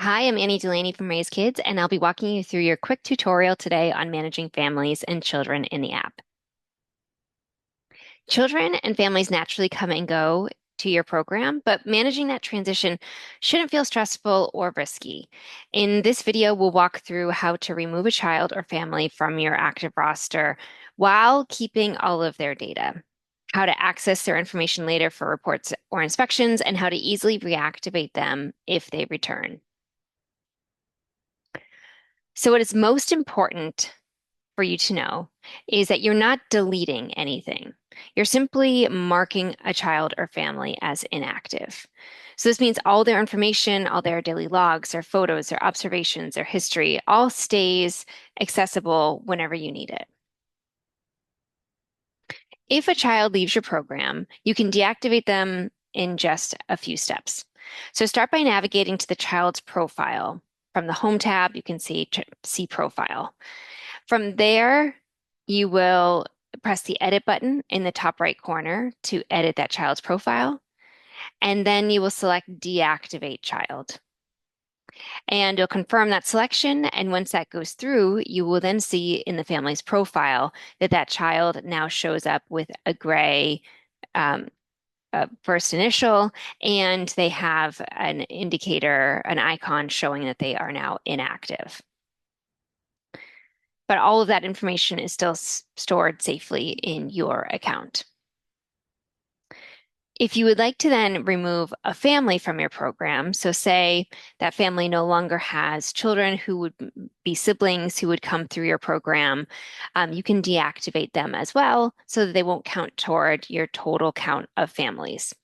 Hi, I'm Annie Delaney from Rayz Kidz, and I'll be walking you through your quick tutorial today on managing families and children in the app. Children and families naturally come and go to your program, but managing that transition shouldn't feel stressful or risky. In this video, we'll walk through how to remove a child or family from your active roster while keeping all of their data, how to access their information later for reports or inspections, and how to easily reactivate them if they return. So, what is most important for you to know is that you're not deleting anything. You're simply marking a child or family as inactive. So, this means all their information, all their daily logs, their photos, their observations, their history, all stays accessible whenever you need it. If a child leaves your program, you can deactivate them in just a few steps. So, start by navigating to the child's profile. From the Home tab, you can see Profile. From there, you will press the edit button in the top right corner to edit that child's profile, and then you will select deactivate child. And you'll confirm that selection, and once that goes through, you will then see in the family's profile that that child now shows up with a gray um, first initial, and they have an indicator, an icon showing that they are now inactive. But all of that information is still stored safely in your account. If you would like to then remove a family from your program, so say that family no longer has children who would be siblings who would come through your program, you can deactivate them as well so that they won't count toward your total count of families.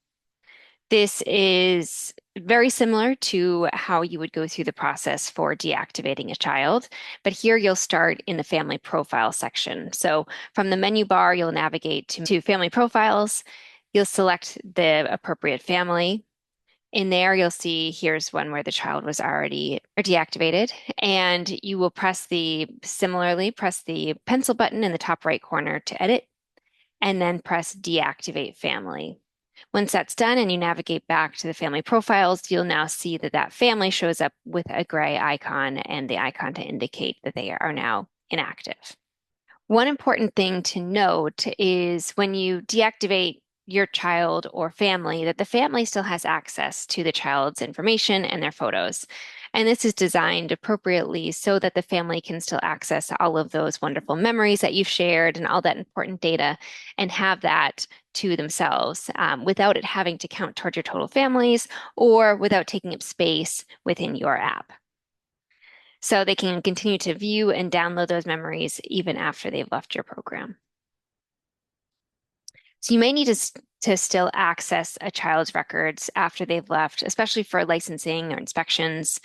This is very similar to how you would go through the process for deactivating a child, but here you'll start in the family profile section. So from the menu bar, you'll navigate to family profiles. You'll select the appropriate family. In there, you'll see here's one where the child was already deactivated, and you will similarly press the pencil button in the top right corner to edit, and then press deactivate family. Once that's done and you navigate back to the family profiles, you'll now see that that family shows up with a gray icon and the icon to indicate that they are now inactive. One important thing to note is when you deactivate your child or family, that the family still has access to the child's information and their photos. And this is designed appropriately so that the family can still access all of those wonderful memories that you've shared and all that important data and have that to themselves without it having to count towards your total families or without taking up space within your app. So they can continue to view and download those memories even after they've left your program. So you may need to still access a child's records after they've left, especially for licensing or inspections.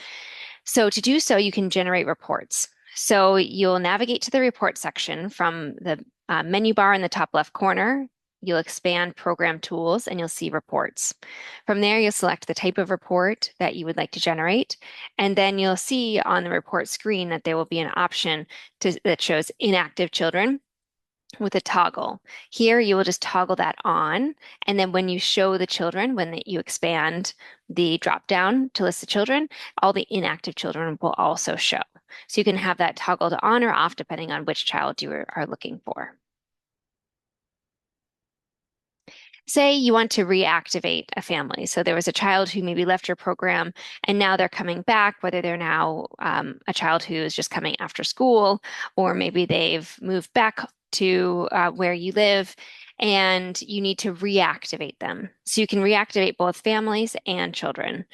So to do so, you can generate reports. So you'll navigate to the report section from the menu bar in the top left corner. You'll expand program tools and you'll see reports. From there, you'll select the type of report that you would like to generate. And then you'll see on the report screen that there will be an option that shows inactive children with a toggle. Here, you will just toggle that on. And then when you show the children, when you expand the drop down to list the children, all the inactive children will also show. So you can have that toggled on or off depending on which child you are looking for. Say you want to reactivate a family. So there was a child who maybe left your program and now they're coming back, whether they're now a child who is just coming after school, or maybe they've moved back to where you live and you need to reactivate them. So you can reactivate both families and children.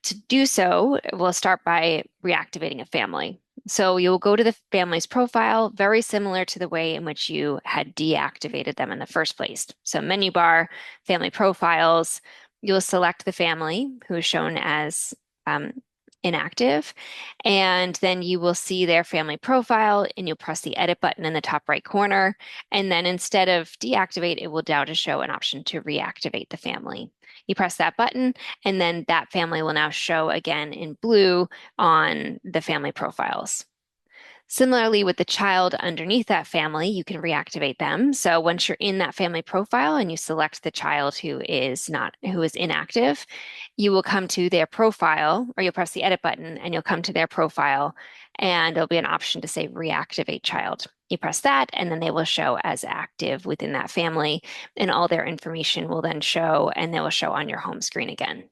To do so, we'll start by reactivating a family. So you'll go to the family's profile, very similar to the way in which you had deactivated them in the first place. So menu bar, family profiles, you'll select the family who is shown as inactive, and then you will see their family profile and you'll press the edit button in the top right corner. And then instead of deactivate, it will now just show an option to reactivate the family. You press that button, and then that family will now show again in blue on the family profiles. Similarly, with the child underneath that family, you can reactivate them. So once you're in that family profile and you select the child who is inactive, you will come to their profile or you'll press the edit button and you'll come to their profile and there'll be an option to say reactivate child. You press that and then they will show as active within that family and all their information will then show and they will show on your home screen again.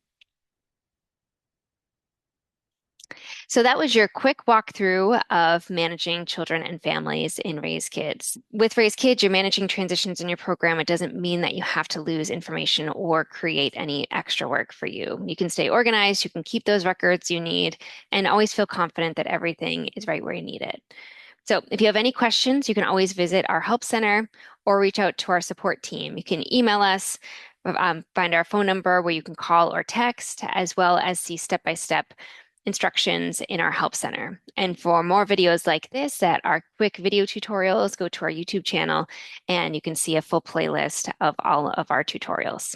So that was your quick walkthrough of managing children and families in Rayz Kidz. With Rayz Kidz, you're managing transitions in your program. It doesn't mean that you have to lose information or create any extra work for you. You can stay organized, you can keep those records you need, and always feel confident that everything is right where you need it. So if you have any questions, you can always visit our help center or reach out to our support team. You can email us, find our phone number where you can call or text, as well as see step-by-step instructions in our help center. And for more videos like this that are quick video tutorials, go to our YouTube channel and you can see a full playlist of all of our tutorials.